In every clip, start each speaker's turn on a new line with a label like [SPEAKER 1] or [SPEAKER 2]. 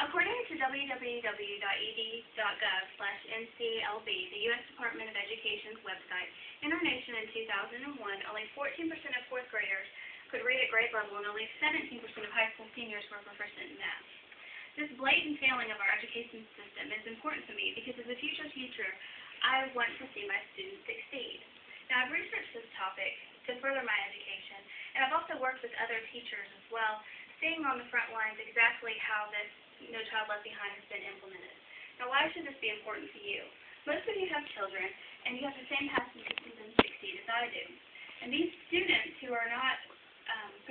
[SPEAKER 1] According to www.ed.gov/NCLB, the U.S. Department of Education's website, in our nation in 2001, only 14% of fourth graders could read at grade level, and only 17% of high school seniors were proficient in math. This blatant failing of our education system is important to me because as a future teacher, I want to see my students succeed. Now, I've researched this topic to further my education, and I've also worked with other teachers as well, seeing on the front lines exactly how this No Child Left Behind has been implemented. Now, why should this be important to you? Most of you have children, and you have the same passion to see them succeed as I do. And these students who are not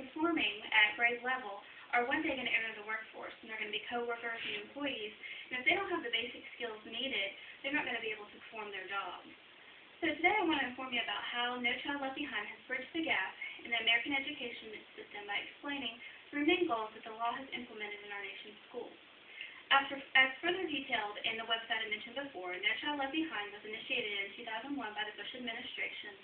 [SPEAKER 1] performing at grade level are one day going to enter the workforce, and they're going to be coworkers and employees, and if they don't have the basic skills needed, they're not going to be able to perform their job. So today I want to inform you about how No Child Left Behind has bridged the gap in the American education system by explaining three main goals that the law has implemented in our nation's schools. As further detailed in the website I mentioned before, No Child Left Behind was initiated in 2001 by the Bush administration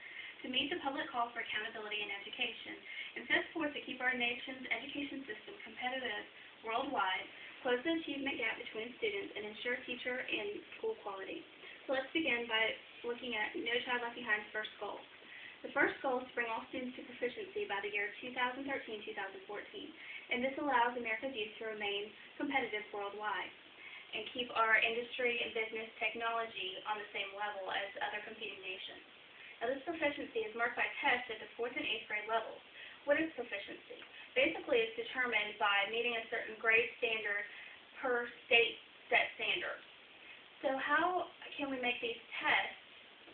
[SPEAKER 1] to meet the public call for accountability in education, and sets forth to keep our nation's education system competitive worldwide, close the achievement gap between students, and ensure teacher and school quality. So let's begin by looking at No Child Left Behind's first goal. The first goal is to bring all students to proficiency by the year 2013-2014, and this allows America's youth to remain competitive worldwide and keep our industry and business technology on the same level as other competing nations. Now, this proficiency is marked by tests at the 4th and 8th grade levels. What is proficiency? Basically, it's determined by meeting a certain grade standard per state set standard. So how can we make these tests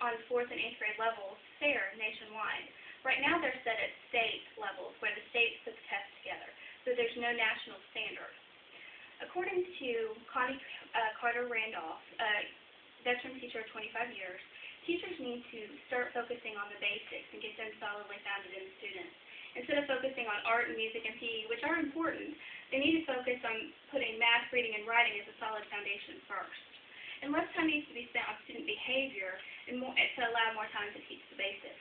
[SPEAKER 1] on 4th and 8th grade levels fair nationwide? Right now, they're set at state levels, where the states put the tests together, so there's no national standard. According to Connie Carter Randolph, a veteran teacher of 25 years, teachers need to start focusing on the basics and get them solidly founded in students. Instead of focusing on art and music and PE, which are important, they need to focus on putting math, reading, and writing as a solid foundation first. And less time needs to be spent on student behavior and more to allow more time to teach the basics.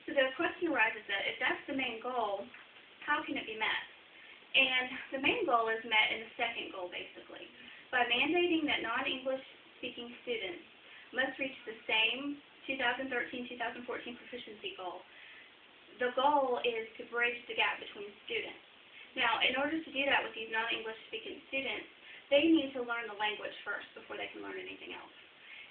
[SPEAKER 1] So the question arises that if that's the main goal, how can it be met? And the main goal is met in the second goal, basically, by mandating that non-English speaking students must reach the same 2013-2014 proficiency goal. The goal is to bridge the gap between students. Now, in order to do that with these non-English speaking students, they need to learn the language first before they can learn anything else.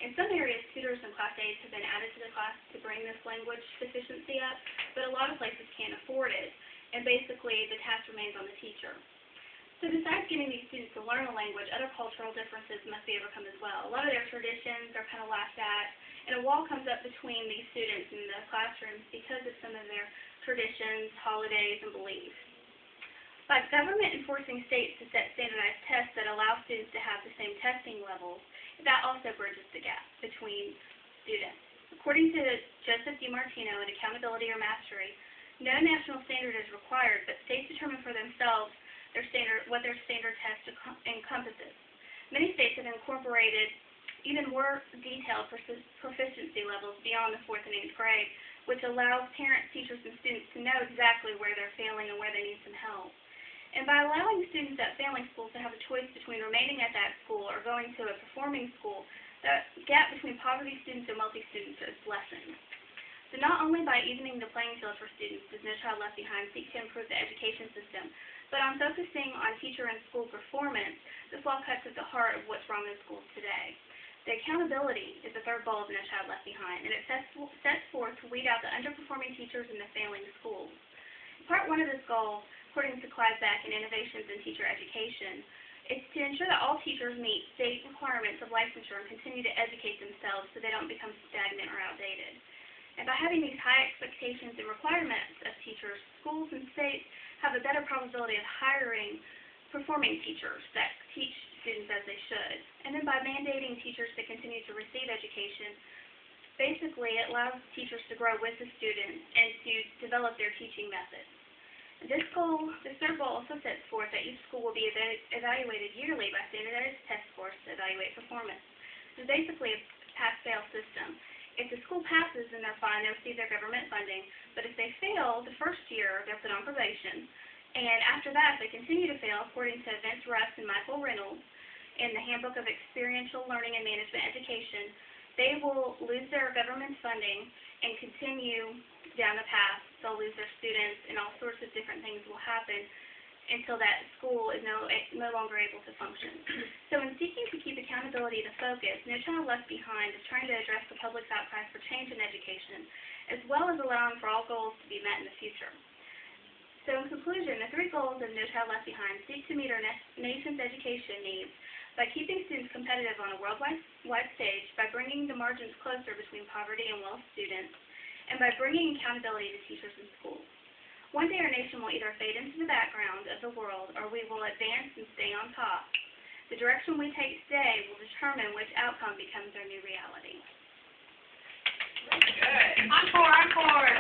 [SPEAKER 1] In some areas, tutors and class aides have been added to the class to bring this language proficiency up, but a lot of places can't afford it, and basically the task remains on the teacher. So besides getting these students to learn a language, other cultural differences must be overcome as well. A lot of their traditions are kind of laughed at, and a wall comes up between these students and the classrooms because of some of their traditions, holidays, and beliefs. By government enforcing states to set standardized tests that allow students to have the same testing levels, that also bridges the gap between students. According to Joseph DiMartino in Accountability or Mastery, no national standard is required, but states determine for themselves what their standard test encompasses. Many states have incorporated even more detailed proficiency levels beyond the 4th and 8th grade, which allows parents, teachers, and students to know exactly where they're failing and where they need some help. And by allowing students at failing schools to have a choice between remaining at that school or going to a performing school, the gap between poverty students and wealthy students is lessened. So not only by evening the playing field for students does No Child Left Behind seek to improve the education system, but on focusing on teacher and school performance, this law cuts at the heart of what's wrong in schools today. The accountability is the third goal of No Child Left Behind, and it sets forth to weed out the underperforming teachers in the failing schools. Part one of this goal, according to Clive Beck in Innovations in Teacher Education, is to ensure that all teachers meet state requirements of licensure and continue to educate themselves so they don't become stagnant or outdated. And by having these high expectations and requirements of teachers, schools and states have a better probability of hiring performing teachers that teach students as they should. And then by mandating teachers to continue to receive education, basically it allows teachers to grow with the students and to develop their teaching methods. This third goal also sets forth that each school will be evaluated yearly by standardized test scores to evaluate performance. This is basically a pass-fail system. If the school passes, then they're fine, they receive their government funding, but if they fail the first year, they're put on probation. And after that, if they continue to fail, according to Vince Russ and Michael Reynolds, in the Handbook of Experiential Learning and Management Education, they will lose their government funding and continue down the path. They'll lose their students, and all sorts of different things will happen until that school is no longer able to function. So in seeking to keep accountability the focus, No Child Left Behind is trying to address the public's outcry for change in education, as well as allowing for all goals to be met in the future. So in conclusion, the 3 goals of No Child Left Behind seek to meet our nation's education needs by keeping students competitive on a worldwide stage, by bringing the margins closer between poverty and wealth students, and by bringing accountability to teachers and schools. One day our nation will either fade into the background of the world, or we will advance and stay on top. The direction we take today will determine which outcome becomes our new reality.
[SPEAKER 2] Good.
[SPEAKER 1] Encore, encore!